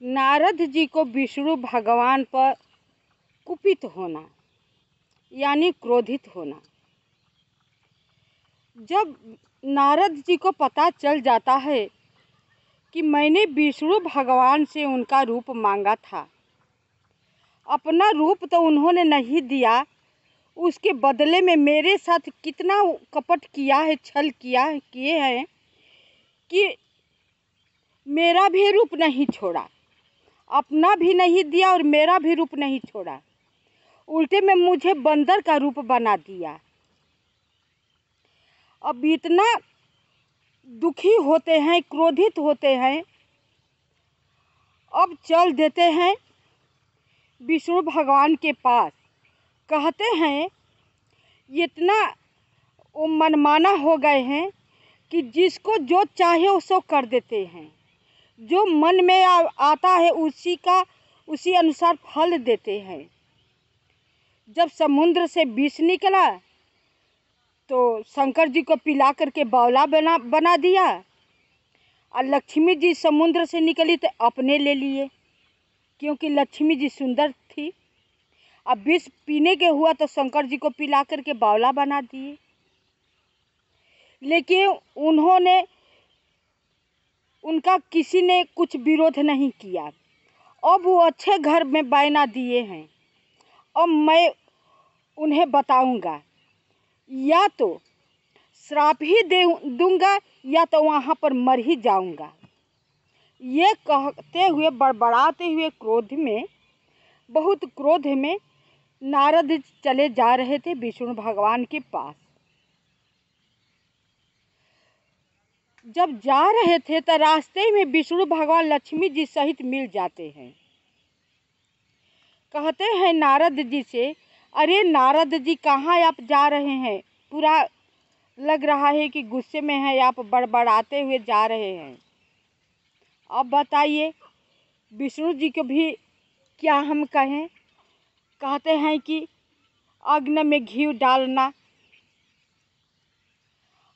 नारद जी को विष्णु भगवान पर कुपित होना यानी क्रोधित होना। जब नारद जी को पता चल जाता है कि मैंने विष्णु भगवान से उनका रूप मांगा था, अपना रूप तो उन्होंने नहीं दिया, उसके बदले में मेरे साथ कितना कपट किया है, छल किए हैं कि मेरा भी रूप नहीं छोड़ा, अपना भी नहीं दिया और मेरा भी रूप नहीं छोड़ा, उल्टे में मुझे बंदर का रूप बना दिया। अब इतना दुखी होते हैं, क्रोधित होते हैं, अब चल देते हैं विष्णु भगवान के पास। कहते हैं इतना वो मनमाना हो गए हैं कि जिसको जो चाहे उसको कर देते हैं, जो मन में आता है उसी अनुसार फल देते हैं। जब समुद्र से विष निकला तो शंकर जी को पिला करके बावला बना दिया, और लक्ष्मी जी समुद्र से निकली तो अपने ले लिए, क्योंकि लक्ष्मी जी सुंदर थी। अब विष पीने के हुआ तो शंकर जी को पिला करके बावला बना दिए, लेकिन उनका किसी ने कुछ विरोध नहीं किया। अब वो अच्छे घर में बयाना दिए हैं। अब मैं उन्हें बताऊंगा, या तो श्राप ही दूंगा या तो वहाँ पर मर ही जाऊंगा। ये कहते हुए बड़बड़ाते हुए बहुत क्रोध में नारद चले जा रहे थे विष्णु भगवान के पास। जब जा रहे थे तो रास्ते में विष्णु भगवान लक्ष्मी जी सहित मिल जाते हैं। कहते हैं नारद जी से, अरे नारद जी कहाँ आप जा रहे हैं? पूरा लग रहा है कि गुस्से में है, आप बड़बड़ाते हुए जा रहे हैं। अब बताइए विष्णु जी को भी क्या हम कहें? कहते हैं कि अग्नि में घी डालना।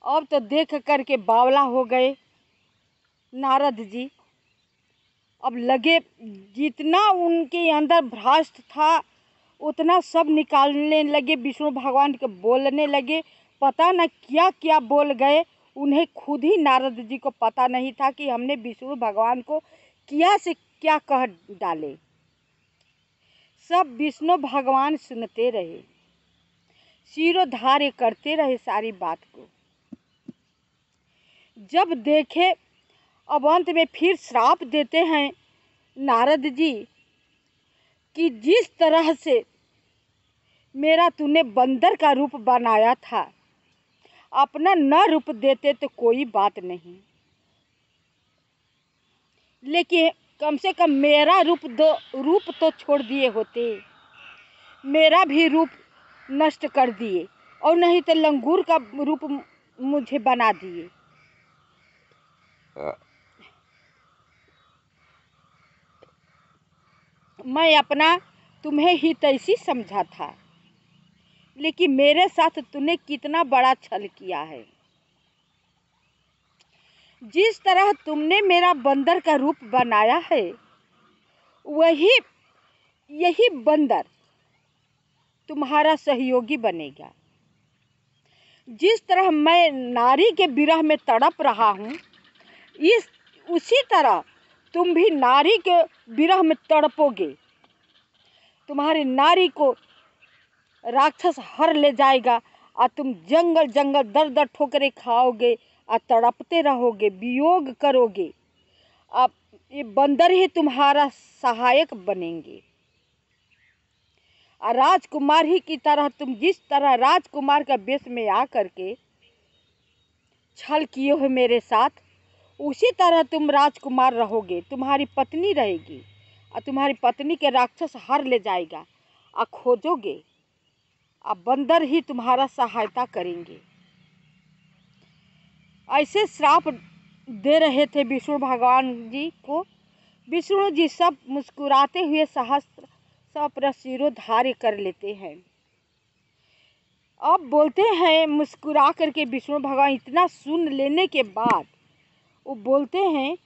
अब तो देख करके बावला हो गए नारद जी। अब लगे जितना उनके अंदर भ्रष्ट था उतना सब निकालने लगे, विष्णु भगवान को बोलने लगे। पता न क्या क्या बोल गए, उन्हें खुद ही नारद जी को पता नहीं था कि हमने विष्णु भगवान को क्या से क्या कह डाले। सब विष्णु भगवान सुनते रहे, शिरोधार्य करते रहे सारी बात को। जब देखे अब अंत में फिर श्राप देते हैं नारद जी कि जिस तरह से मेरा तूने बंदर का रूप बनाया था, अपना न रूप देते तो कोई बात नहीं, लेकिन कम से कम मेरा रूप तो छोड़ दिए होते। मेरा भी रूप नष्ट कर दिए, और नहीं तो लंगूर का रूप मुझे बना दिए। मैं अपना तुम्हें ही तैसी समझा था, लेकिन मेरे साथ तूने कितना बड़ा छल किया है। जिस तरह तुमने मेरा बंदर का रूप बनाया है, यही बंदर तुम्हारा सहयोगी बनेगा। जिस तरह मैं नारी के विरह में तड़प रहा हूँ, उसी तरह तुम भी नारी के विरह में तड़पोगे। तुम्हारी नारी को राक्षस हर ले जाएगा और तुम जंगल जंगल दर दर ठोकरे खाओगे और तड़पते रहोगे, वियोग करोगे। अब ये बंदर ही तुम्हारा सहायक बनेंगे। और राजकुमार ही की तरह तुम जिस तरह राजकुमार का वेश में आकर के छल किए हो मेरे साथ, उसी तरह तुम राजकुमार रहोगे। तुम्हारी पत्नी रहेगी और तुम्हारी पत्नी के राक्षस हर ले जाएगा और खोजोगे, अब बंदर ही तुम्हारा सहायता करेंगे। ऐसे श्राप दे रहे थे विष्णु भगवान जी को। विष्णु जी सब मुस्कुराते हुए सहस्त्र अपना शिरोधार्य कर लेते हैं। अब बोलते हैं मुस्कुरा करके विष्णु भगवान, इतना सुन लेने के बाद वो बोलते हैं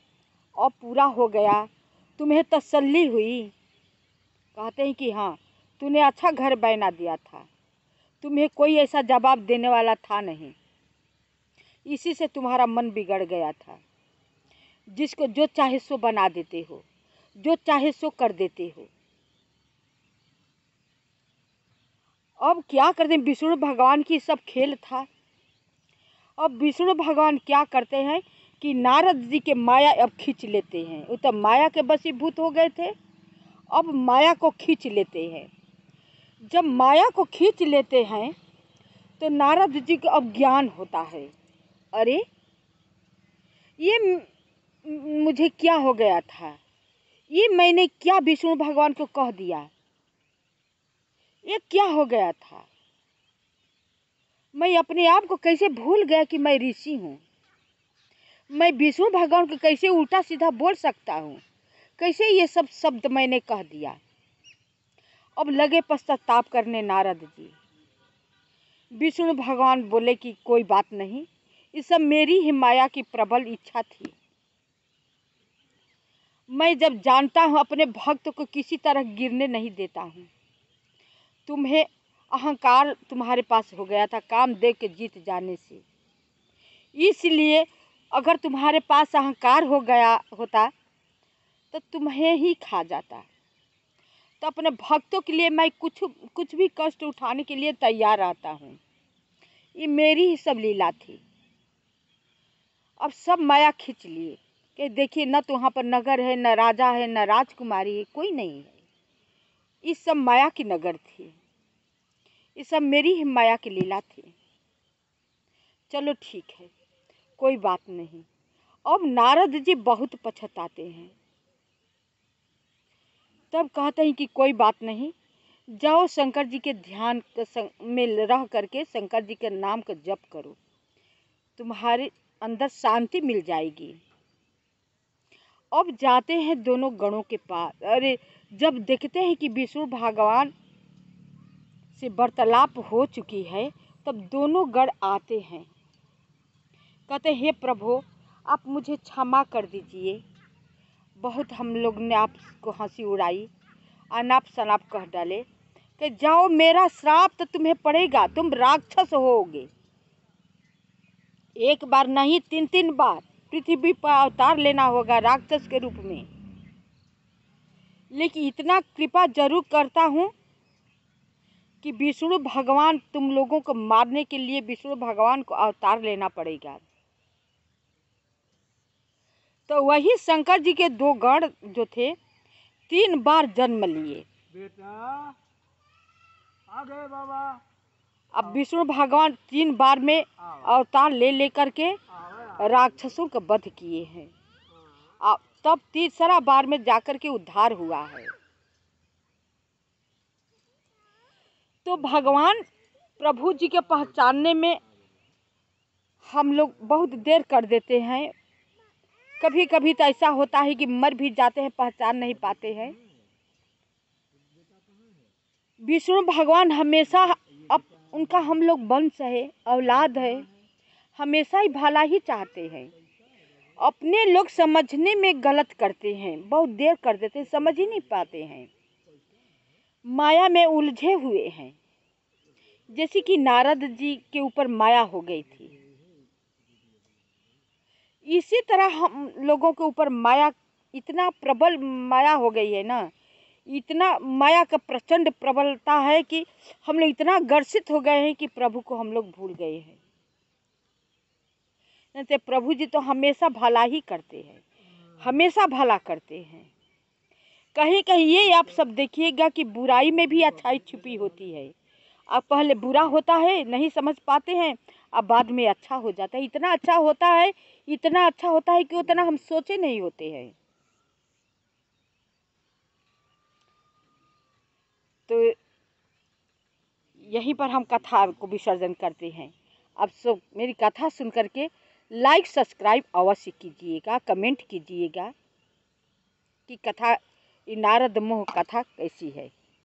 अब पूरा हो गया, तुम्हें तसल्ली हुई। कहते हैं कि हाँ, तूने अच्छा घर बना दिया था, तुम्हें कोई ऐसा जवाब देने वाला था नहीं, इसी से तुम्हारा मन बिगड़ गया था। जिसको जो चाहे सो बना देते हो, जो चाहे सो कर देते हो। अब क्या करते हैं, विष्णु भगवान की सब खेल था। अब विष्णु भगवान क्या करते हैं कि नारद जी के माया अब खींच लेते हैं। वो तो माया के वशीभूत हो गए थे, अब माया को खींच लेते हैं। जब माया को खींच लेते हैं तो नारद जी को अब ज्ञान होता है, अरे ये मुझे क्या हो गया था, ये मैंने क्या विष्णु भगवान को कह दिया, ये क्या हो गया था। मैं अपने आप को कैसे भूल गया कि मैं ऋषि हूँ। मैं विष्णु भगवान को कैसे उल्टा सीधा बोल सकता हूँ, कैसे ये सब शब्द मैंने कह दिया। अब लगे पश्चाताप करने नारद जी। विष्णु भगवान बोले कि कोई बात नहीं, ये सब मेरी ही माया की प्रबल इच्छा थी। मैं जब जानता हूँ अपने भक्त को किसी तरह गिरने नहीं देता हूँ। तुम्हें अहंकार तुम्हारे पास हो गया था काम देख के जीत जाने से, इसलिए अगर तुम्हारे पास अहंकार हो गया होता तो तुम्हें ही खा जाता। तो अपने भक्तों के लिए मैं कुछ भी कष्ट उठाने के लिए तैयार रहता हूँ। ये मेरी ही सब लीला थी। अब सब माया खींच लिए कि देखिए, न तो वहाँ पर नगर है, न राजा है, न राजकुमारी है, कोई नहीं है। ये सब माया की नगर थी, ये सब मेरी ही माया की लीला थी। चलो ठीक है, कोई बात नहीं। अब नारद जी बहुत पछताते हैं। तब कहते हैं कि कोई बात नहीं, जाओ शंकर जी के ध्यान में रह करके शंकर जी के नाम का जप करो, तुम्हारे अंदर शांति मिल जाएगी। अब जाते हैं दोनों गणों के पास। अरे जब देखते हैं कि विष्णु भगवान से वार्तालाप हो चुकी है, तब दोनों गण आते हैं। कहते हैं, हे प्रभु, आप मुझे क्षमा कर दीजिए, बहुत हम लोग ने आपको हंसी उड़ाई, अनाप शनाप कह डाले कि जाओ, मेरा श्राप तो तुम्हें पड़ेगा, तुम राक्षस होगे। एक बार नहीं, 3 बार पृथ्वी पर अवतार लेना होगा राक्षस के रूप में। लेकिन इतना कृपा जरूर करता हूँ कि विष्णु भगवान, तुम लोगों को मारने के लिए विष्णु भगवान को अवतार लेना पड़ेगा। तो वही शंकर जी के 2 गण जो थे 3 बार जन्म लिए। बेटा आ गए बाबा। अब विष्णु भगवान 3 बार में अवतार ले करके राक्षसों का वध किए हैं। अब तब तीसरा बार में जाकर के उद्धार हुआ है। तो भगवान प्रभु जी के पहचानने में हम लोग बहुत देर कर देते हैं। कभी कभी तो ऐसा होता है कि मर भी जाते हैं, पहचान नहीं पाते हैं। विष्णु भगवान हमेशा उनका हम लोग वंश है, औलाद है, हमेशा ही भला ही चाहते हैं। अपने लोग समझने में गलत करते हैं, बहुत देर कर देते हैं, समझ ही नहीं पाते हैं, माया में उलझे हुए हैं। जैसे कि नारद जी के ऊपर माया हो गई थी, इसी तरह हम लोगों के ऊपर माया, इतना प्रबल माया हो गई है ना, इतना माया का प्रचंड प्रबलता है कि हम लोग इतना ग्रसित हो गए हैं कि प्रभु को हम लोग भूल गए हैं। नहीं तो प्रभु जी तो हमेशा भला ही करते हैं, हमेशा भला करते हैं। कहीं कहीं ये आप सब देखिएगा कि बुराई में भी अच्छाई छुपी होती है। अब पहले बुरा होता है, नहीं समझ पाते हैं, अब बाद में अच्छा हो जाता है। इतना अच्छा होता है, इतना अच्छा होता है कि उतना हम सोचे नहीं होते हैं। तो यहीं पर हम कथा को विसर्जन करते हैं। अब सब मेरी कथा सुन करके लाइक सब्सक्राइब अवश्य कीजिएगा, कमेंट कीजिएगा कि कथा, नारद मोह कथा कैसी है।